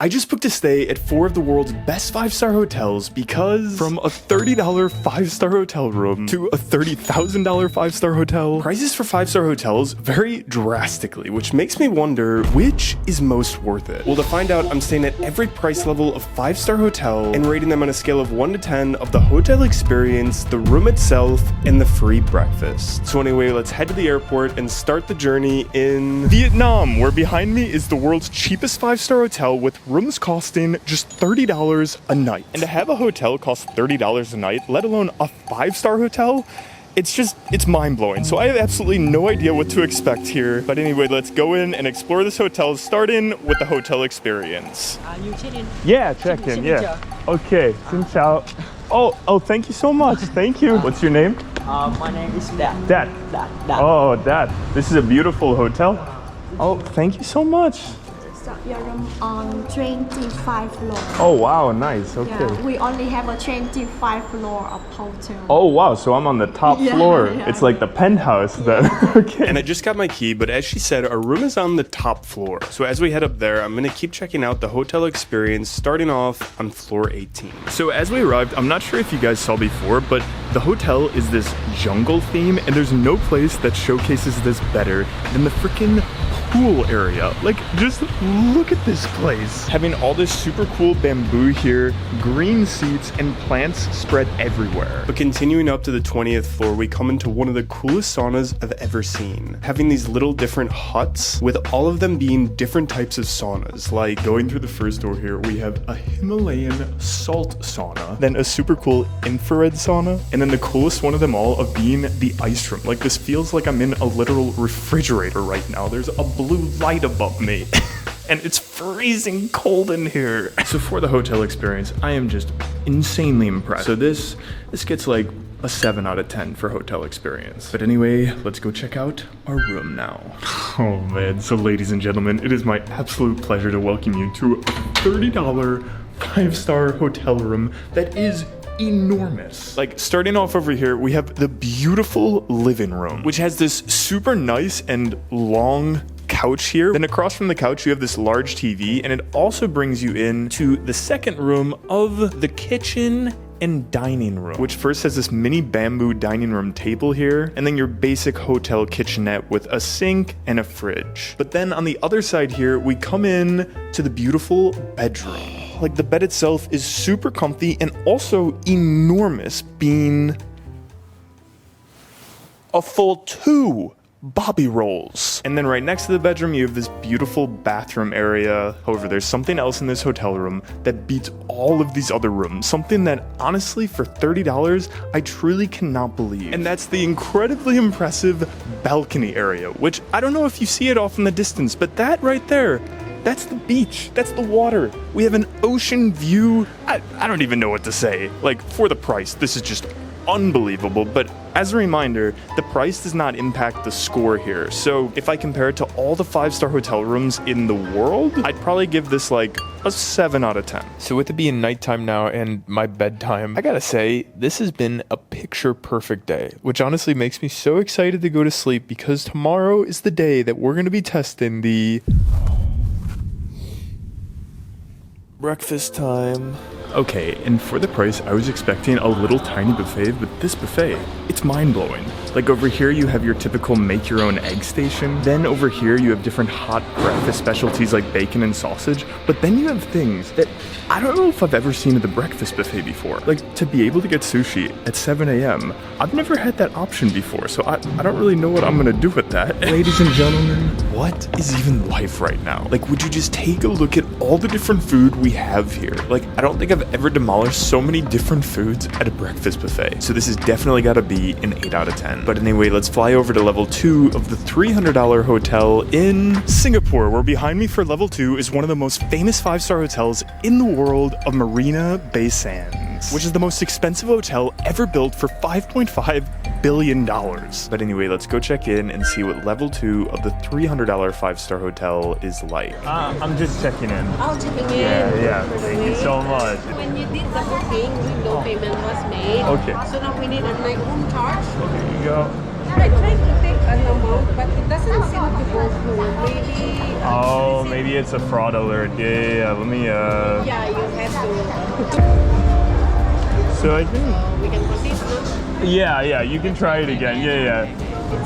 I just booked a stay at 4 of the world's best 5-star hotels because from a $30 5-star hotel room to a $30,000 5-star hotel, prices for 5-star hotels vary drastically, which makes me wonder which is most worth it. Well, to find out, I'm staying at every price level of 5-star hotel and rating them on a scale of 1 to 10 of the hotel experience, the room itself, and the free breakfast. So anyway, let's head to the airport and start the journey in Vietnam, where behind me is the world's cheapest 5-star hotel with rooms costing just $30 a night. And to have a hotel cost $30 a night, let alone a 5-star hotel, it's mind-blowing. So I have absolutely no idea what to expect here. But anyway, let's go in and explore this hotel, starting with the hotel experience. You check in? Yeah, check in, yeah. Okay, xin chào. Oh, thank you so much. Thank you. What's your name? My name is Dad. Dad. Dad. Oh, Dad. This is a beautiful hotel. Oh, thank you so much. So your room on 25 floor. Oh wow, nice. Okay. Yeah, we only have a 25 floor of hotel. Oh wow, so I'm on the top floor. Yeah. It's like the penthouse then. Okay. And I just got my key, but as she said, our room is on the top floor. So as we head up there, I'm gonna keep checking out the hotel experience, starting off on floor 18. So as we arrived, I'm not sure if you guys saw before, but the hotel is this jungle theme, and there's no place that showcases this better than the freaking pool area. Like, just look at this place. Having all this super cool bamboo here, green seats, and plants spread everywhere. But continuing up to the 20th floor, we come into one of the coolest saunas I've ever seen. Having these little different huts with all of them being different types of saunas. Like, going through the first door here, we have a Himalayan salt sauna, then a super cool infrared sauna, and then the coolest one of them all of being the ice room. Like, this feels like I'm in a literal refrigerator right now. There's a blue light above me. And it's freezing cold in here. So for the hotel experience, I am just insanely impressed. So this gets like a 7 out of 10 for hotel experience. But anyway, let's go check out our room now. Oh man, so ladies and gentlemen, it is my absolute pleasure to welcome you to a $30 5-star hotel room that is enormous. Like, starting off over here, we have the beautiful living room, which has this super nice and long couch here. Then across from the couch, you have this large TV, and it also brings you into the second room of the kitchen and dining room, which first has this mini bamboo dining room table here, and then your basic hotel kitchenette with a sink and a fridge. But then on the other side here, we come in to the beautiful bedroom. Like, the bed itself is super comfy and also enormous, being a full 2 Bobby rolls. And then right next to the bedroom, you have this beautiful bathroom area. However, there's something else in this hotel room that beats all of these other rooms. Something that, honestly, for $30, I truly cannot believe. And that's the incredibly impressive balcony area, which I don't know if you see it off in the distance, but that right there, that's the beach. That's the water. We have an ocean view. I don't even know what to say. Like, for the price, this is just unbelievable. But as a reminder, the price does not impact the score here. So if I compare it to all the 5-star hotel rooms in the world, I'd probably give this like a 7 out of 10. So with it being nighttime now and my bedtime, I gotta say, this has been a picture perfect day, which honestly makes me so excited to go to sleep, because tomorrow is the day that we're gonna be testing the breakfast time. Okay, and for the price, I was expecting a little tiny buffet, but this buffet, it's mind-blowing. Like, over here you have your typical make-your-own egg station. Then over here you have different hot breakfast specialties like bacon and sausage. But then you have things that I don't know if I've ever seen at the breakfast buffet before. Like, to be able to get sushi at 7 a.m., I've never had that option before, so I don't really know what I'm gonna do with that. Ladies and gentlemen, what is even life right now? Like, would you just take a look at all the different food we have here? Like, I don't think I've ever demolished so many different foods at a breakfast buffet. So this has definitely gotta be an 8 out of 10. But anyway, let's fly over to level 2 of the $300 hotel in Singapore, where behind me for level 2 is one of the most famous 5-star hotels in the world of Marina Bay Sands, which is the most expensive hotel ever built for $5.5 billion. But anyway, let's go check in and see what level 2 of the $300 5-star hotel is like. I'm just checking in. Oh, checking in. Yeah, thank you so much. When you did the booking, no payment was made. Okay. So now we need a night room charge. Okay, you go. Alright, thank you. an amount, but it doesn't seem to go through. Maybe. Oh, maybe it's a fraud alert. Yeah. Let me. Yeah, you have to. So I think. We can proceed now. Yeah. You can try it again. Yeah. It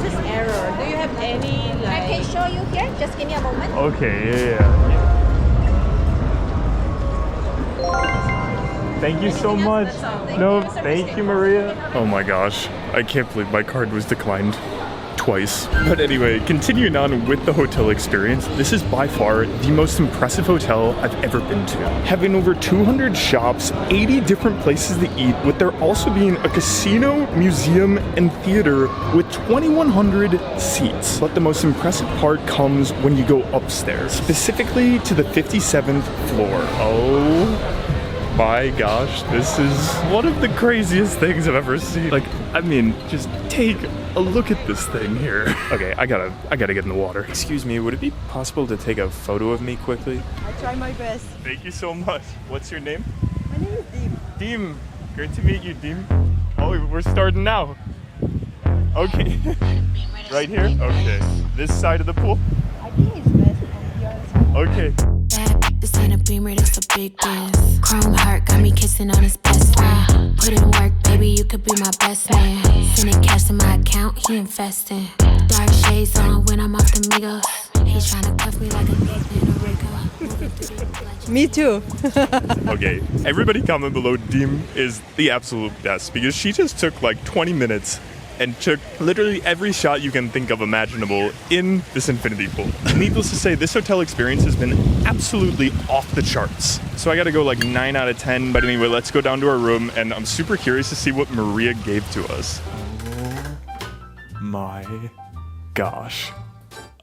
says error. Do you have any like? I can show you here. Just give me a moment. Okay. Yeah. Thank you so much. No, thank you, Maria. Oh my gosh, I can't believe my card was declined twice. But anyway, continuing on with the hotel experience, this is by far the most impressive hotel I've ever been to. Having over 200 shops, 80 different places to eat, with there also being a casino, museum, and theater with 2,100 seats. But the most impressive part comes when you go upstairs, specifically to the 57th floor. Oh my gosh, this is one of the craziest things I've ever seen. Like, I mean, just take a look at this thing here. Okay, I gotta get in the water. Excuse me, would it be possible to take a photo of me quickly? I try my best. Thank you so much. What's your name? My name is Deep. Deem. Great to meet you, Deem. Oh, we're starting now. Okay. Right here? Okay. This side of the pool? I think it's best on the other side. Okay. This ain't a beamer, this a big dance. Chrome heart got me kissing on his best friend. Put in work, baby, you could be my best man. Sending cash to my account, he investing. Dark shades on when I'm off the Migos. He's trying to cuff me like a Nathan or Rico. Me too. Okay, everybody comment below. Deem is the absolute best because she just took like 20 minutes and took literally every shot you can think of imaginable in this infinity pool. Needless to say, this hotel experience has been absolutely off the charts. So I gotta go like 9 out of 10, but anyway, let's go down to our room and I'm super curious to see what Maria gave to us. Oh my gosh.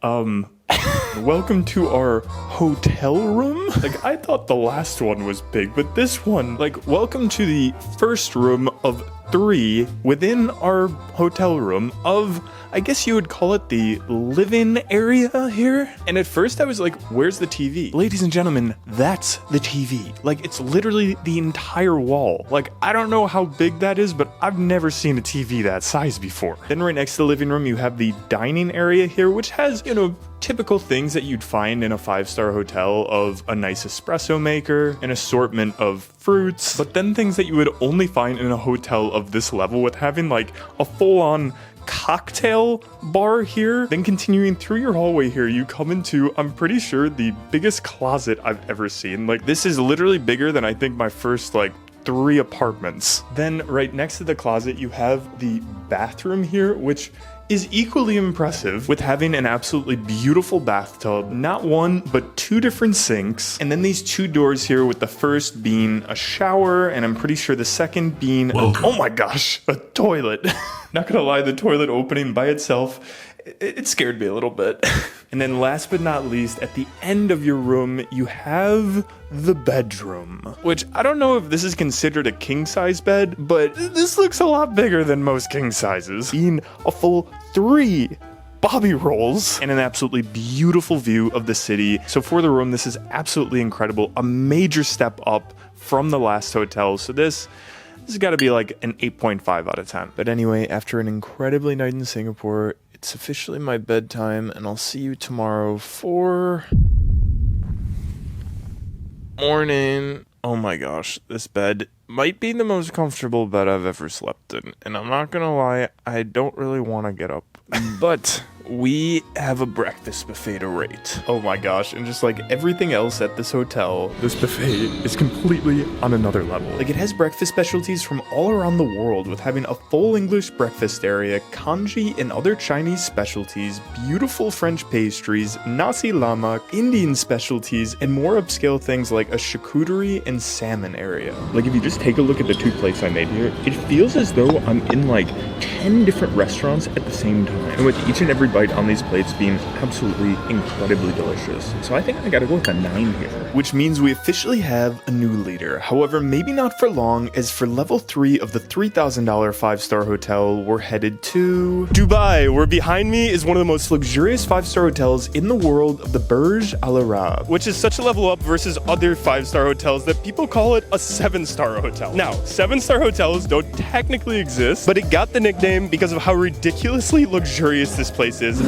Welcome to our hotel room. Like, I thought the last one was big, but this one, like, welcome to the first room of 3 within our hotel room of, I guess you would call it the living area here. And at first I was like, where's the TV? Ladies and gentlemen, that's the TV. Like, it's literally the entire wall. Like, I don't know how big that is, but I've never seen a TV that size before. Then right next to the living room, you have the dining area here, which has, you know, typical things that you'd find in a 5-star hotel of a nice espresso maker, an assortment of fruits, but then things that you would only find in a hotel of this level with having like a full-on cocktail bar here. Then continuing through your hallway here, you come into, I'm pretty sure, the biggest closet I've ever seen. Like, this is literally bigger than I think my first like 3 apartments. Then right next to the closet, you have the bathroom here, which is equally impressive with having an absolutely beautiful bathtub, not 1, but 2 different sinks, and then these 2 doors here with the first being a shower, and I'm pretty sure the second being, oh my gosh, a toilet. Not gonna lie, the toilet opening by itself, it scared me a little bit. And then last but not least, at the end of your room, you have the bedroom, which I don't know if this is considered a king-size bed, but this looks a lot bigger than most king sizes, being a full 3 Bobby rolls and an absolutely beautiful view of the city. So for the room, this is absolutely incredible, a major step up from the last hotel. So this has got to be like an 8.5 out of 10. But anyway, after an incredibly night in Singapore, it's officially my bedtime, and I'll see you tomorrow for morning. Oh my gosh, this bed might be the most comfortable bed I've ever slept in, and I'm not gonna lie, I don't really want to get up. But we have a breakfast buffet to rate. Oh my gosh, and just like everything else at this hotel, this buffet is completely on another level. Like, it has breakfast specialties from all around the world, with having a full English breakfast area, congee and other Chinese specialties, beautiful French pastries, nasi lemak, Indian specialties, and more upscale things like a charcuterie and salmon area. Like, if you just take a look at the 2 plates I made here, it feels as though I'm in like 10 different restaurants at the same time, and with each and every bite on these plates being absolutely incredibly delicious. So I think I gotta go with a 9 here. Which means we officially have a new leader. However, maybe not for long, as for level 3 of the $3,000 5-star hotel, we're headed to Dubai, where behind me is one of the most luxurious 5-star hotels in the world, of the Burj Al Arab, which is such a level up versus other 5-star hotels that people call it a 7-star hotel. Now, 7-star hotels don't technically exist, but it got the nickname because of how ridiculously luxurious luxurious this place is.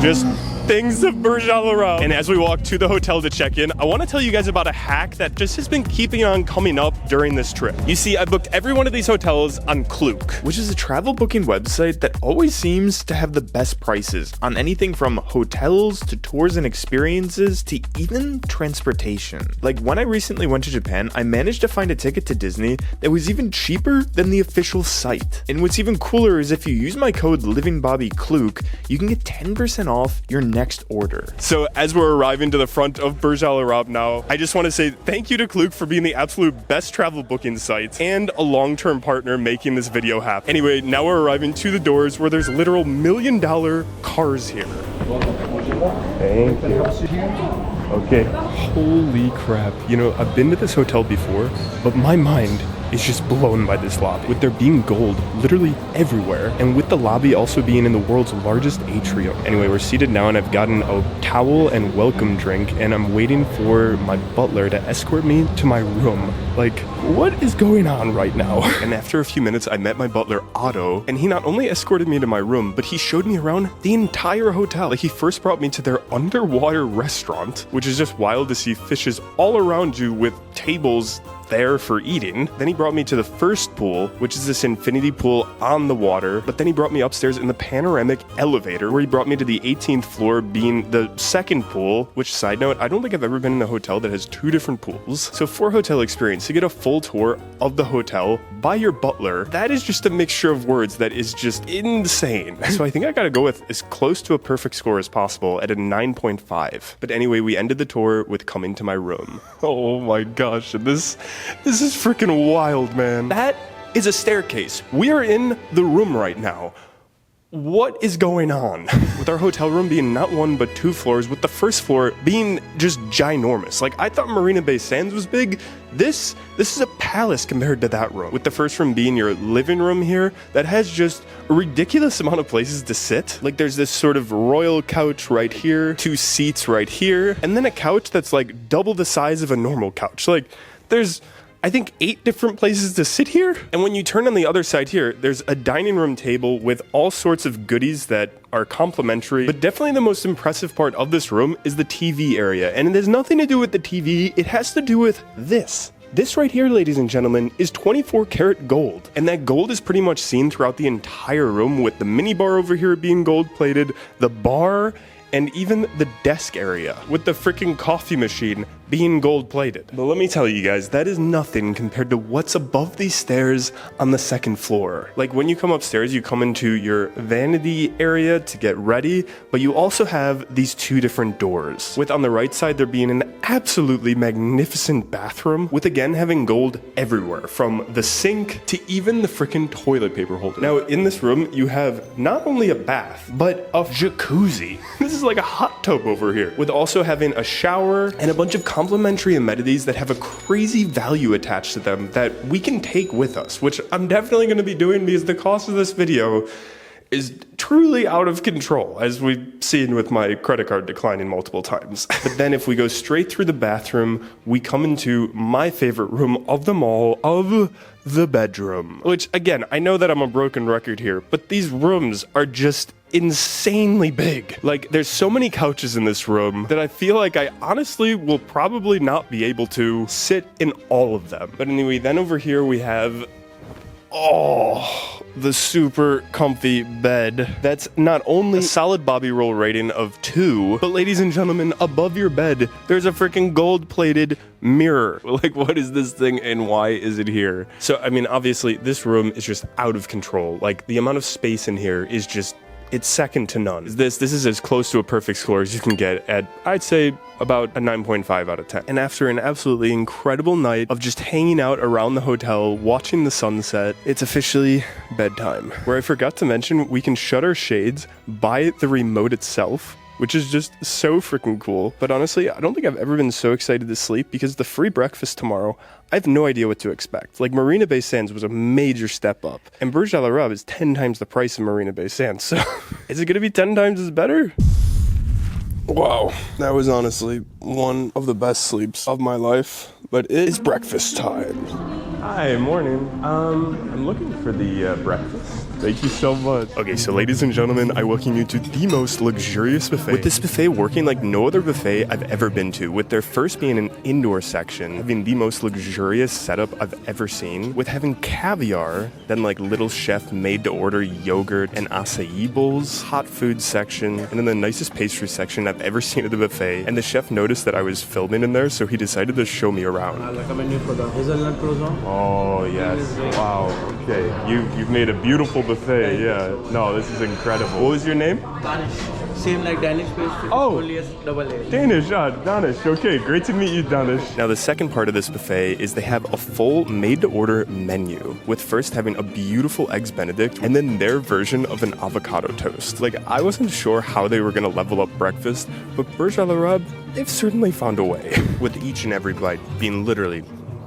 Just things of Burj Al Arab. And as we walk to the hotel to check in, I want to tell you guys about a hack that just has been keeping on coming up during this trip. You see, I booked every one of these hotels on Klook, which is a travel booking website that always seems to have the best prices on anything from hotels to tours and experiences to even transportation. Like when I recently went to Japan, I managed to find a ticket to Disney that was even cheaper than the official site. And what's even cooler is if you use my code LivingBobby Klook, you can get 10% off your next order. So as we're arriving to the front of Burj Al Arab now, I just want to say thank you to Klook for being the absolute best travel booking site and a long-term partner making this video happen. Anyway, now we're arriving to the doors where there's literal $1 million cars here. Thank you. Okay. Holy crap. You know, I've been to this hotel before, but my mind is just blown by this lobby. With there being gold literally everywhere, and with the lobby also being in the world's largest atrium. Anyway, we're seated now and I've gotten a towel and welcome drink, and I'm waiting for my butler to escort me to my room. Like, what is going on right now? And after a few minutes, I met my butler, Otto, and he not only escorted me to my room, but he showed me around the entire hotel. Like, he first brought me to their underwater restaurant, which is just wild to see fishes all around you with tables there for eating. Then he brought me to the first pool, which is this infinity pool on the water. But then he brought me upstairs in the panoramic elevator, where he brought me to the 18th floor, being the second pool, which, side note, I don't think I've ever been in a hotel that has 2 different pools. So for hotel experience, to get a full tour of the hotel by your butler, that is just a mixture of words that is just insane. So I think I gotta go with as close to a perfect score as possible at a 9.5. But anyway, we ended the tour with coming to my room. Oh my gosh, this is freaking wild, man. That is a staircase. We are in the room right now. What is going on? With our hotel room being not 1 but 2 floors, with the first floor being just ginormous. Like, I thought Marina Bay Sands was big. This is a palace compared to that room. With the first room being your living room here, that has just a ridiculous amount of places to sit. Like, there's this sort of royal couch right here, 2 seats right here, and then a couch that's like double the size of a normal couch. Like, there's, I think, 8 different places to sit here. And when you turn on the other side here, there's a dining room table with all sorts of goodies that are complimentary. But definitely the most impressive part of this room is the TV area. And it has nothing to do with the TV, it has to do with this. This right here, ladies and gentlemen, is 24 karat gold. And that gold is pretty much seen throughout the entire room, with the mini bar over here being gold plated, the bar, and even the desk area with the freaking coffee machine being gold plated. But let me tell you guys, that is nothing compared to what's above these stairs on the second floor. Like, when you come upstairs, you come into your vanity area to get ready, but you also have these 2 different doors, with on the right side there being an absolutely magnificent bathroom, with again having gold everywhere, from the sink to even the freaking toilet paper holder. Now in this room, you have not only a bath, but a jacuzzi. This is like a hot tub over here, with also having a shower and a bunch of complimentary amenities that have a crazy value attached to them that we can take with us, which I'm definitely going to be doing because the cost of this video is truly out of control, as we've seen with my credit card declining multiple times. But then if we go straight through the bathroom, we come into my favorite room of them all, of the bedroom. Which, again, I know that I'm a broken record here, but these rooms are just insanely big. Like, there's so many couches in this room that I feel like I honestly will probably not be able to sit in all of them. But anyway, then over here we have, the super comfy bed. That's not only a solid Bobby roll rating of 2, but ladies and gentlemen, above your bed, there's a freaking gold-plated mirror. Like, what is this thing and why is it here? So, I mean, obviously, this room is just out of control. Like, the amount of space in here is just, it's second to none. This is as close to a perfect score as you can get at, I'd say, about a 9.5 out of 10. And after an absolutely incredible night of just hanging out around the hotel, watching the sunset, it's officially bedtime. Where I forgot to mention, we can shut our shades by the remote itself, which is just so freaking cool. But honestly, I don't think I've ever been so excited to sleep, because the free breakfast tomorrow, I have no idea what to expect. Like, Marina Bay Sands was a major step up, and Burj Al Arab is 10 times the price of Marina Bay Sands, so is it gonna be 10 times as better? Wow, that was honestly one of the best sleeps of my life, but it is breakfast time. Hi, morning. I'm looking for the breakfast. Thank you so much. Okay, so ladies and gentlemen, I welcome you to the most luxurious buffet. With this buffet working like no other buffet I've ever been to, with their first being an indoor section, having the most luxurious setup I've ever seen, with having caviar, then like little chef made to order yogurt and acai bowls, hot food section, and then the nicest pastry section I've ever seen at the buffet. And the chef noticed that I was filming in there, so he decided to show me around. I recommend you for the hazelnut croissant. Oh yes, wow, okay. You've made a beautiful buffet, yeah. No, this is incredible. What was your name? Danish. Same like Danish pastry. Oh. Loneliest double A. Danish, Danish. Okay, great to meet you, Danish. Now, the second part of this buffet is they have a full made-to-order menu, with first having a beautiful eggs Benedict, and then their version of an avocado toast. Like, I wasn't sure how they were gonna level up breakfast, but Burj Al Arab, they've certainly found a way, with each and every bite being literally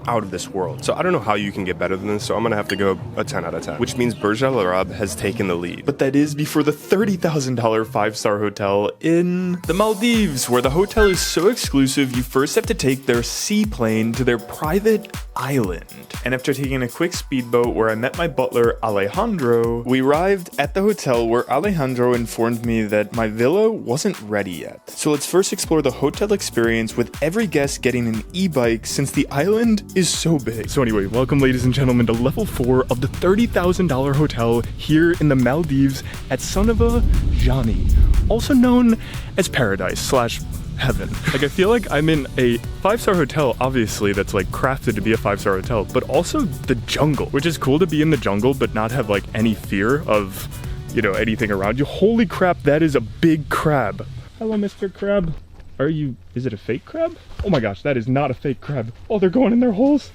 out of this world. So I don't know how you can get better than this, so I'm gonna have to go a 10 out of 10, which means Burj Al Arab has taken the lead. But that is before the $30,000 five-star hotel in the Maldives, where the hotel is so exclusive, you first have to take their seaplane to their private island. And after taking a quick speedboat where I met my butler Alejandro, we arrived at the hotel where Alejandro informed me that my villa wasn't ready yet. So let's first explore the hotel experience, with every guest getting an e-bike since the island is so big. So anyway, welcome ladies and gentlemen to level 4 of the $30,000 hotel here in the Maldives at Sonava Jani, also known as Paradise / heaven. Like, I feel like I'm in a 5-star hotel, obviously, that's like crafted to be a 5-star hotel, but also the jungle, which is cool to be in the jungle but not have like any fear of, you know, anything around you. Holy crap, that is a big crab. Hello, Mr. Crab. Are you, is it a fake crab? Oh my gosh, that is not a fake crab. Oh, they're going in their holes.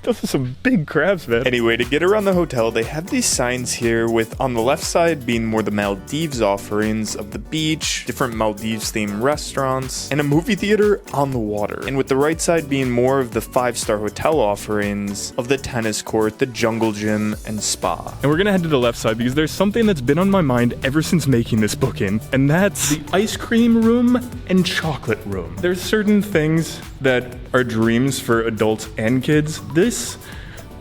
Those are some big crabs, man. Anyway, to get around the hotel, they have these signs here with, on the left side being more the Maldives offerings of the beach, different Maldives themed restaurants, and a movie theater on the water. And with the right side being more of the 5-star hotel offerings of the tennis court, the jungle gym, and spa. And we're gonna head to the left side because there's something that's been on my mind ever since making this booking, and that's the ice cream room and chocolate room. There's certain things that are dreams for adults and kids. This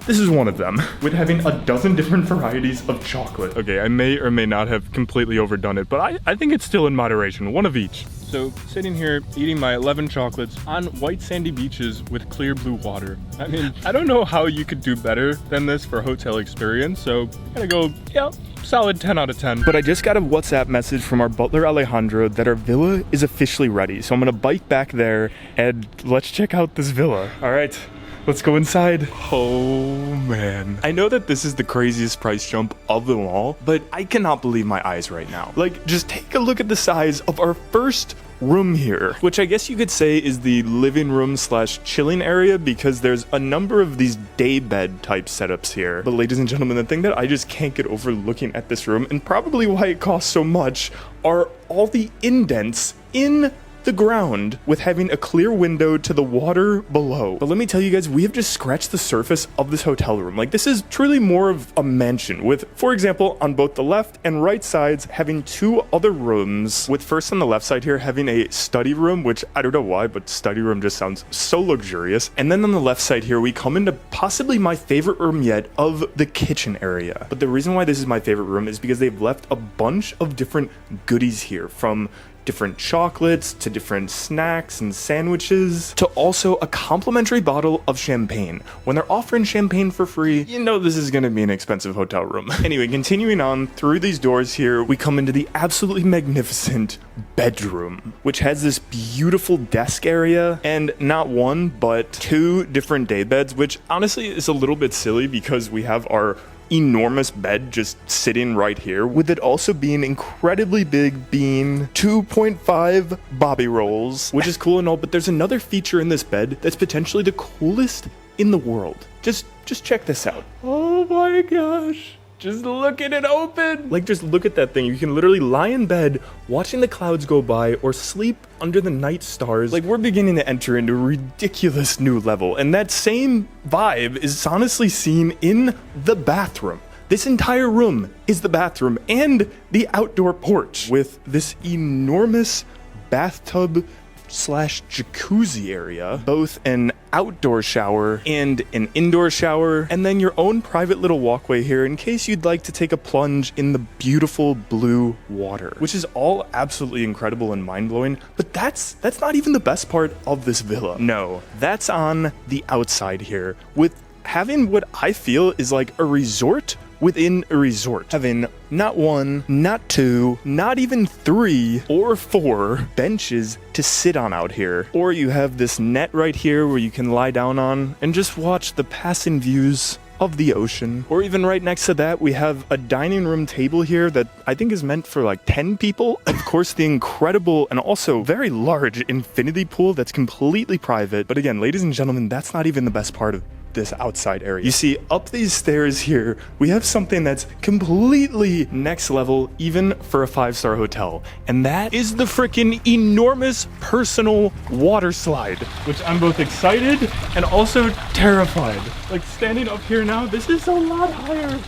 is one of them, with having a dozen different varieties of chocolate. Okay, I may or may not have completely overdone it, but I think it's still in moderation, one of each. So, sitting here, eating my 11 chocolates on white sandy beaches with clear blue water. I mean, I don't know how you could do better than this for hotel experience, so I'm gonna go, yeah, solid 10 out of 10. But I just got a WhatsApp message from our butler Alejandro that our villa is officially ready. So I'm gonna bike back there and let's check out this villa. All right, let's go inside. Oh man. I know that this is the craziest price jump of them all, but I cannot believe my eyes right now. Like, just take a look at the size of our first room here, which I guess you could say is the living room / chilling area, because there's a number of these day bed type setups here. But ladies and gentlemen, the thing that I just can't get over looking at this room, and probably why it costs so much, are all the indents in the ground, with having a clear window to the water below. But let me tell you guys, we have just scratched the surface of this hotel room. Like, this is truly more of a mansion, with, for example, on both the left and right sides having 2 other rooms, with first on the left side here having a study room, which I don't know why, but study room just sounds so luxurious. And then on the left side here, we come into possibly my favorite room yet of the kitchen area. But the reason why this is my favorite room is because they've left a bunch of different goodies here, from different chocolates to different snacks and sandwiches to also a complimentary bottle of champagne. When they're offering champagne for free, you know this is gonna be an expensive hotel room. Anyway, continuing on through these doors here, we come into the absolutely magnificent bedroom, which has this beautiful desk area and not 1 but 2 different day beds, which honestly is a little bit silly because we have our enormous bed just sitting right here, with it also being incredibly big, being 2.5 bobby rolls, which is cool and all, but there's another feature in this bed that's potentially the coolest in the world. Just check this out. Oh my gosh. Just look at it open. Like, just look at that thing. You can literally lie in bed watching the clouds go by or sleep under the night stars. Like, we're beginning to enter into a ridiculous new level. And that same vibe is honestly seen in the bathroom. This entire room is the bathroom and the outdoor porch, with this enormous bathtub jacuzzi area, both an outdoor shower and an indoor shower, and then your own private little walkway here in case you'd like to take a plunge in the beautiful blue water, which is all absolutely incredible and mind-blowing. But that's not even the best part of this villa. No, that's on the outside here, with having what I feel is like a resort within a resort, having not one, not two, not even 3 or 4 benches to sit on out here. Or you have this net right here where you can lie down on and just watch the passing views of the ocean. Or even right next to that, we have a dining room table here that I think is meant for like 10 people. Of course, the incredible and also very large infinity pool that's completely private. But again, ladies and gentlemen, that's not even the best part of this outside area. You see, up these stairs here, we have something that's completely next level, even for a 5-star hotel. And that is the freaking enormous personal water slide, which I'm both excited and also terrified. Like, standing up here now, this is a lot higher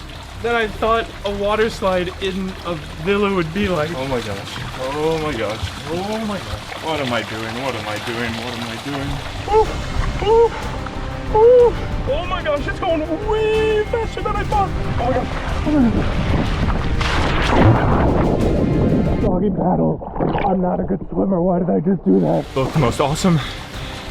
than I thought a water slide in a villa would be like. Oh my gosh. Oh my gosh. Oh my gosh. What am I doing? What am I doing? What am I doing? Oh, oh. Oh my gosh, it's going way faster than I thought. Oh my gosh. Doggy paddle. I'm not a good swimmer. Why did I just do that? Both the most awesome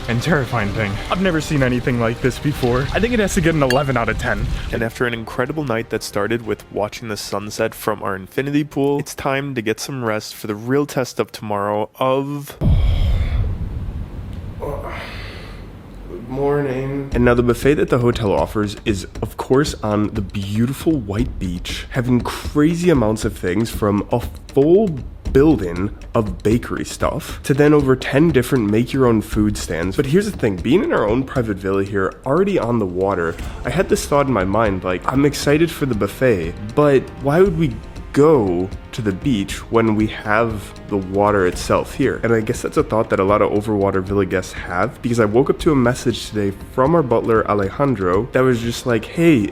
and terrifying thing. I've never seen anything like this before. I think it has to get an 11 out of 10. And after an incredible night that started with watching the sunset from our infinity pool, it's time to get some rest for the real test of tomorrow of... Morning. And now the buffet that the hotel offers is of course on the beautiful white beach, having crazy amounts of things from a full building of bakery stuff to then over 10 different make your own food stands. But here's the thing, being in our own private villa here, already on the water, I had this thought in my mind, like, I'm excited for the buffet, but why would we go to the beach when we have the water itself here? And I guess that's a thought that a lot of Overwater villa guests have, because I woke up to a message today from our butler Alejandro that was just like, hey,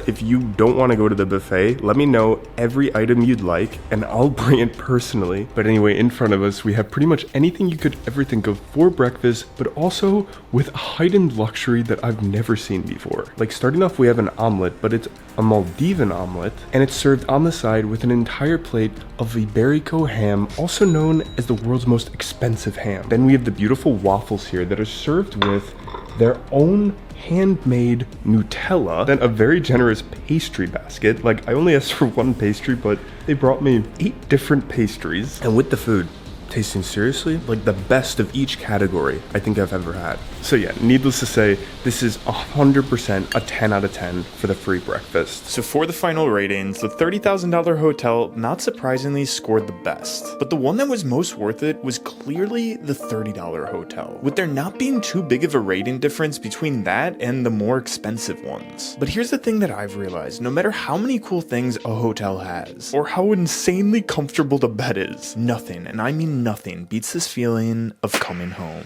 if you don't want to go to the buffet, let me know every item you'd like and I'll bring it personally. But anyway, in front of us we have pretty much anything you could ever think of for breakfast, but also with a heightened luxury that I've never seen before. Like, starting off we have an omelet, but it's a Maldivian omelet, and it's served on the side with an entire plate of Iberico ham, also known as the world's most expensive ham. Then we have the beautiful waffles here that are served with their own handmade Nutella, then a very generous pastry basket. Like, I only asked for 1 pastry, but they brought me 8 different pastries. And with the food, tasting seriously like the best of each category I think I've ever had. So yeah, needless to say, this is 100% a 10 out of 10 for the free breakfast. So for the final ratings, the $30,000 hotel not surprisingly scored the best, but the one that was most worth it was clearly the $30 hotel, with there not being too big of a rating difference between that and the more expensive ones. But here's the thing that I've realized, no matter how many cool things a hotel has, or how insanely comfortable the bed is, nothing, and I mean nothing, beats this feeling of coming home.